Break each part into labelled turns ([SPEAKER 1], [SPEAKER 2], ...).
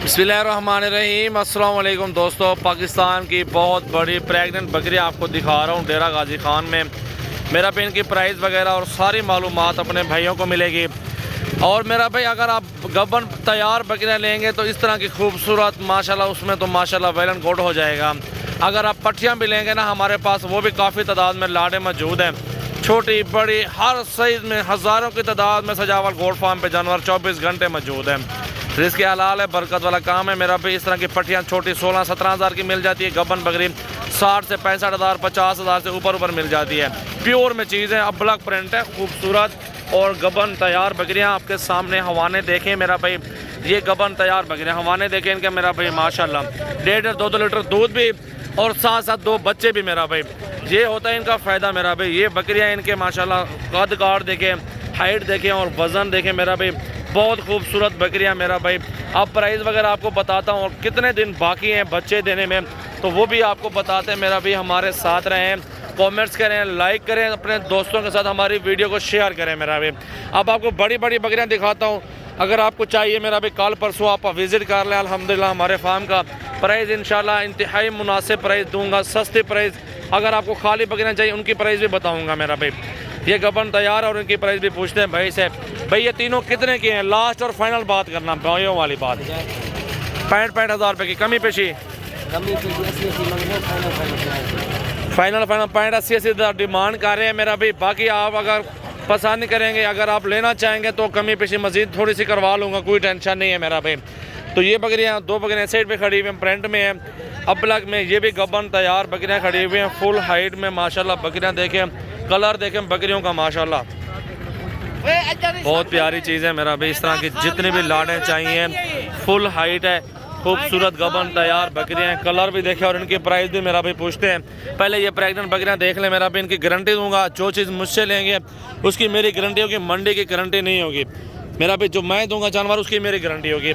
[SPEAKER 1] बिस्मिल्लाहिर्रहमानिर्रहीम। अस्सलाम वालेकुम दोस्तों, पाकिस्तान की बहुत बड़ी प्रेग्नेंट बकरी आपको दिखा रहा हूँ डेरा गाजी खान में। मेरा पे इनकी प्राइस वगैरह और सारी मालूमात अपने भाइयों को मिलेगी। और मेरा भाई अगर आप गबन तैयार बकरियाँ लेंगे तो इस तरह की खूबसूरत माशाल्लाह, उसमें तो माशाल्लाह वेल एंड गुड हो जाएगा। अगर आप पट्टियाँ भी लेंगे ना, हमारे पास वो भी काफ़ी तादाद में लाड़े मौजूद हैं, छोटी बड़ी हर साइज़ में हज़ारों की तादाद में सजावल गोट फार्म पे जानवर 24 घंटे मौजूद हैं। रिस्क हलाल है, बरकत वाला काम है मेरा भाई। इस तरह की पट्टियाँ छोटी 16-17 हज़ार की मिल जाती है। गबन बकरी 60 से 65 हज़ार 50 हज़ार से ऊपर मिल जाती है। प्योर में चीज़ है, अब ब्लैक प्रिंट है, खूबसूरत और गबन तैयार बकरियाँ आपके सामने। हवाने देखें मेरा भाई, ये गबन तैयार बकरियाँ, हवाने देखें इनके मेरा भाई माशाल्लाह। 1.5-2 लीटर दूध भी और साथ साथ 2 बच्चे भी मेरा भाई। ये होता है इनका फ़ायदा मेरा भाई। ये बकरियाँ इनके माशाल्लाह कद काट देखें, हाइट देखें और वज़न देखें मेरा भाई, बहुत खूबसूरत बकरियां मेरा भाई। अब प्राइस वगैरह आपको बताता हूँ और कितने दिन बाकी हैं बच्चे देने में, तो वो भी आपको बताते हैं मेरा भाई। हमारे साथ रहें, कमेंट्स करें, लाइक करें, अपने दोस्तों के साथ हमारी वीडियो को शेयर करें मेरा भाई। अब आपको बड़ी बड़ी बकरियां दिखाता हूँ। अगर आपको चाहिए मेरा भाई, कल परसों आप विज़िट कर लें। अल्हम्दुलिल्लाह हमारे फार्म का प्राइस इंशाल्लाह इंतहाई मुनासिब प्राइस दूँगा, सस्ती प्राइस। अगर आपको खाली बकरियाँ चाहिए उनकी प्राइस भी बताऊँगा मेरा भाई। ये गबन तैयार और उनकी प्राइस भी पूछते हैं भाई से। भाई ये तीनों कितने के हैं? लास्ट और फाइनल बात करना, भाइयों वाली बात। 65 हज़ार रुपये की कमी पेशी, फाइनल 80 डिमांड कर रहे हैं मेरा भाई। बाकी आप अगर पसंद करेंगे, अगर आप लेना चाहेंगे तो कमी पेशी मजीद थोड़ी सी करवा लूँगा, कोई टेंशन नहीं है मेरा भाई। तो ये बकरियाँ 2 बकरियाँ साइड पे खड़ी हुई हैं, प्रिंट में है, अबलग में। ये भी गबन तैयार बकरियाँ खड़ी हुई हैं, फुल हाइट में माशाल्लाह। बकरियाँ देखें, कलर देखें बकरियों का माशाल्लाह, बहुत प्यारी चीज़ है मेरा भाई। इस तरह की जितने भी लाड़ें चाहिए, फुल हाइट है, खूबसूरत गबन तैयार बकरियाँ हैं। कलर भी देखें और इनकी प्राइस भी मेरा भाई पूछते हैं। पहले ये प्रेग्नेंट बकरियाँ देख लें मेरा भाई, इनकी गारंटी दूंगा। जो चीज़ मुझसे लेंगे उसकी मेरी गारंटी होगी, मंडी की गारंटी नहीं होगी मेरा भाई। जो मैं दूंगा जानवर उसकी मेरी गारंटी होगी।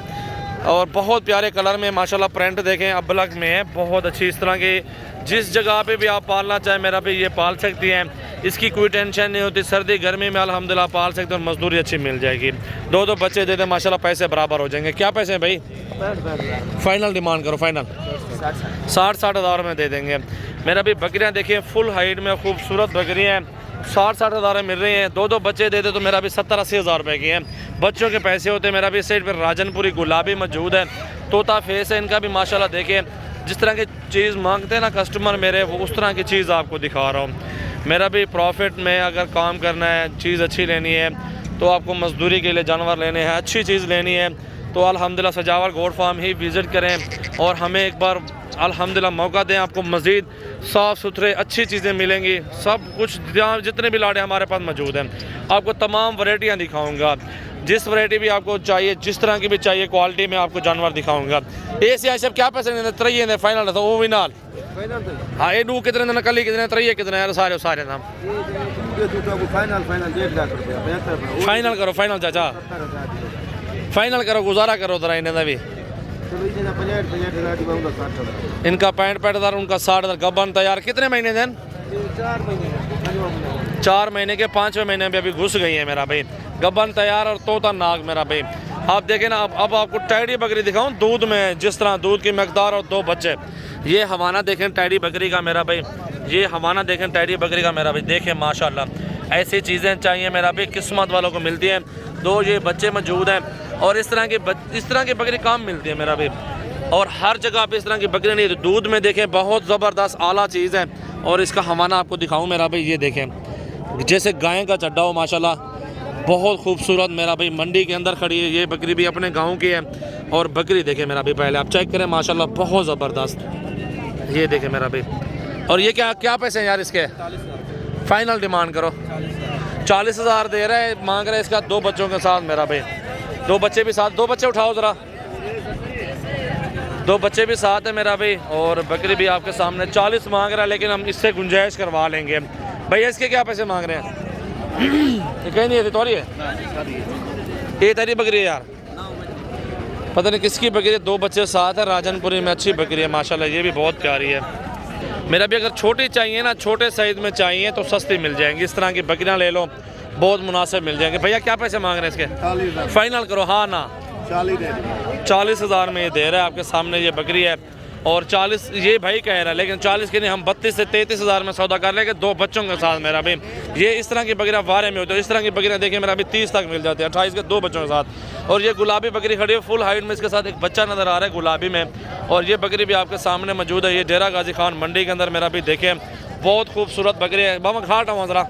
[SPEAKER 1] और बहुत प्यारे कलर में माशाल्लाह, प्रिंट देखें अबलग में है, बहुत अच्छी। इस तरह की जिस जगह पे भी आप पालना चाहें मेरा भाई, ये पाल सकती हैं। इसकी कोई टेंशन नहीं होती, सर्दी गर्मी में अल्हम्दुलिल्लाह पाल सकते हैं और मजदूरी अच्छी मिल जाएगी। 2 बच्चे दे दें माशाल्लाह, पैसे बराबर हो जाएंगे। क्या पैसे हैं भाई? फाइनल डिमांड करो, फाइनल 60 हज़ार में दे देंगे मेरा भाई। बकरियाँ देखिए फुल हाइट में खूबसूरत बकरियाँ हैं, 60 हज़ार में मिल रही हैं। 2 बच्चे दे दे तो मेरा भी 70-80 हज़ार रुपये की हैं। बच्चों के पैसे होते हैं मेरा भी। साइड पर राजनपुरी गुलाबी मौजूद है, तोता फेस है इनका भी माशाल्लाह। देखें जिस तरह की चीज़ मांगते हैं ना कस्टमर मेरे, वो उस तरह की चीज़ आपको दिखा रहा हूँ मेरा भी। प्रॉफिट में अगर काम करना है, चीज़ अच्छी लेनी है, तो आपको मजदूरी के लिए जानवर लेने हैं, अच्छी चीज़ लेनी है, तो अल्हम्दुलिल्लाह सजावल गोट फार्म ही विज़िट करें और हमें एक बार अल्हम्दुलिल्लाह मौका दें। आपको मज़ीद साफ़ सुथरे अच्छी चीज़ें मिलेंगी। सब कुछ जितने भी लाड़े हमारे पास मौजूद हैं, आपको तमाम वैरायटियाँ दिखाऊँगा। जिस वैरायटी भी आपको चाहिए, जिस तरह की भी चाहिए क्वालिटी में आपको जानवर दिखाऊंगा। ये सब क्या पैसे ने त्रैये ने फाइनल तो वो भी नाल। हाँ ये डू कितने दिन कल कितने त्रैये कितने यार सारे नाम फाइनल करो, फाइनल चाचा फाइनल करो, गुजारा करो जरा इन्हें भी। इनका 65 हज़ार, उनका 60 हज़ार। गबन तैयार कितने महीने दिन? 4 महीने के 5वें महीने में अभी घुस गई है मेरा भाई। गबन तैयार और तोता नाग मेरा भाई। आप देखें ना, अब आपको टैडी बकरी दिखाऊं दूध में, जिस तरह दूध की मकदार और 2 बच्चे। ये हवाना देखें टैडी बकरी का मेरा भाई, ये हवाना देखें टैडी बकरी का मेरा भाई। देखें माशाल्लाह, ऐसी चीज़ें चाहिए मेरा भाई, किस्मत वालों को मिलती हैं। 2 ये बच्चे मौजूद हैं और इस तरह की बकरी काम मिलती है मेरा भाई। और हर जगह पे इस तरह की बकरी नहीं। दूध में देखें बहुत ज़बरदस्त आला चीज़ है। और इसका हवाना आपको दिखाऊँ मेरा भाई, ये देखें जैसे गाय का चड्डा हो माशाल्लाह, बहुत खूबसूरत मेरा भाई। मंडी के अंदर खड़ी है ये बकरी भी, अपने गांव की है। और बकरी देखें मेरा भाई, पहले आप चेक करें माशाल्लाह, बहुत ज़बरदस्त। ये देखें मेरा भाई। और ये क्या पैसे हैं यार इसके? फाइनल डिमांड करो, 40 हज़ार दे रहे हैं, मांग रहे हैं इसका 2 बच्चों के साथ मेरा भाई। 2 बच्चे भी साथ, 2 बच्चे उठाओ ज़रा, 2 बच्चे भी साथ है मेरा भाई। और बकरी भी आपके सामने 40 मांग रहा है, लेकिन हम इससे गुंजाइश करवा लेंगे। भैया इसके क्या पैसे मांग रहे हैं? ये कहीं नहीं है, तोरी है ये तेरी बकरी है यार, पता नहीं किसकी बकरी है। 2 बच्चे साथ है, राजनपुरी में अच्छी बकरी है माशाल्लाह। ये भी बहुत प्यारी है मेरा भी। अगर छोटी चाहिए ना, छोटे साइज़ में चाहिए तो सस्ती मिल जाएंगी। इस तरह की बकरियाँ ले लो, बहुत मुनासिब मिल जाएंगे। भैया क्या पैसे मांग रहे हैं इसके? फाइनल करो, हाँ ना 40,000 में ये दे रहा है, आपके सामने ये बकरी है। और 40 ये भाई कह रहा है, लेकिन 40 के नहीं, हम 32 से 33,000 में सौदा कर लेंगे 2 बच्चों के साथ मेरा भी। ये इस तरह की बकरियाँ वारे में होती है, इस तरह की बकरियाँ देखिए मेरा भी 30 तक मिल जाती है, 28 के 2 बच्चों के साथ। और ये गुलाबी बकरी खड़ी है फुल हाइट में, इसके साथ एक बच्चा नज़र आ रहा है गुलाबी में। और ये बकरी भी आपके सामने मौजूद है, ये डेरा गाजी खान मंडी के अंदर मेरा भी देखें, बहुत खूबसूरत बकरी है। बाबा घाट आवा ज़रा,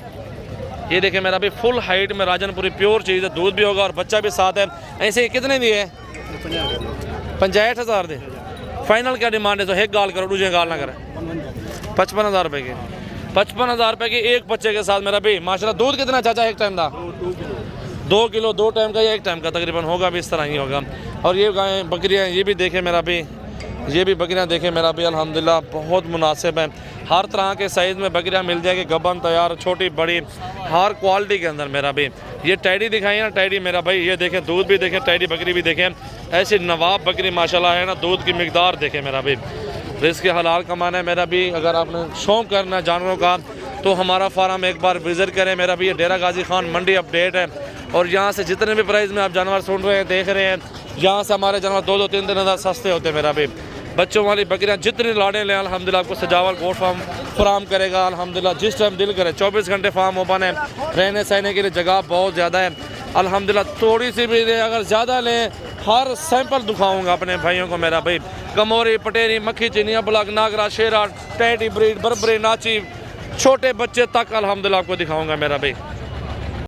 [SPEAKER 1] ये देखें मेरा भी फुल हाइट में राजनपुरी प्योर चीज़ है, दूध भी होगा और बच्चा भी साथ है। ऐसे कितने दिए? 65,000 दे। फाइनल क्या डिमांड है? तो एक गाल करो, दूसरी गाल ना करें। 55,000 रुपये की, 55,000 रुपये की एक बच्चे के साथ मेरा भी माशाल्लाह। दूध कितना चाचा एक टाइम का? 2 किलो 2 टाइम का या एक टाइम का तकरीबन होगा भी, इस तरह ही होगा। और ये गाय बकरियाँ ये भी देखें मेरा भी, ये भी बकरियाँ देखें मेरा भी अल्हम्दुलिल्लाह बहुत मुनासिब है। हर तरह के साइज़ में बकरियाँ मिल जाएगी, गबन तैयार, छोटी बड़ी, हर क्वालिटी के अंदर मेरा भी। ये टैडी दिखाई है ना, टैडी मेरा भाई, ये देखें दूध भी देखें, टैडी बकरी भी देखें। ऐसी नवाब बकरी माशाल्लाह है ना, दूध की मिकदार देखें मेरा भी। रिस्क हलाल कमाना है मेरा भी। अगर आपने शौक़ करना है जानवरों का तो हमारा फार्म एक बार विज़िट करें मेरा भी। ये डेरा गाजी खान मंडी अपडेट है, और यहाँ से जितने भी प्राइस में आप जानवर सुन रहे हैं, देख रहे हैं, यहाँ से हमारे जानवर 2-2, 3-3 हज़ार सस्ते होते हैं मेरा भी। बच्चों वाली बकरियाँ जितनी लाड़े लें अल्हम्दुलिल्लाह आपको सजावल गोट फार्म फराम करेगा अल्हम्दुलिल्लाह। जिस टाइम दिल करे 24 घंटे फार्म ओपन है, रहने सहने के लिए जगह बहुत ज़्यादा है अल्हम्दुलिल्लाह। थोड़ी सी भी लें, अगर ज़्यादा लें, हर सैंपल दिखाऊंगा अपने भाइयों को मेरा भाई। कमोरी, पटेरी, मक्खी, चिनिया, ब्लॉक, नागरा, शेरा, टैडी ब्रीड, बरबरी, नाची, छोटे बच्चे तक अल्हम्दुलिल्लाह आपको दिखाऊंगा मेरा भाई।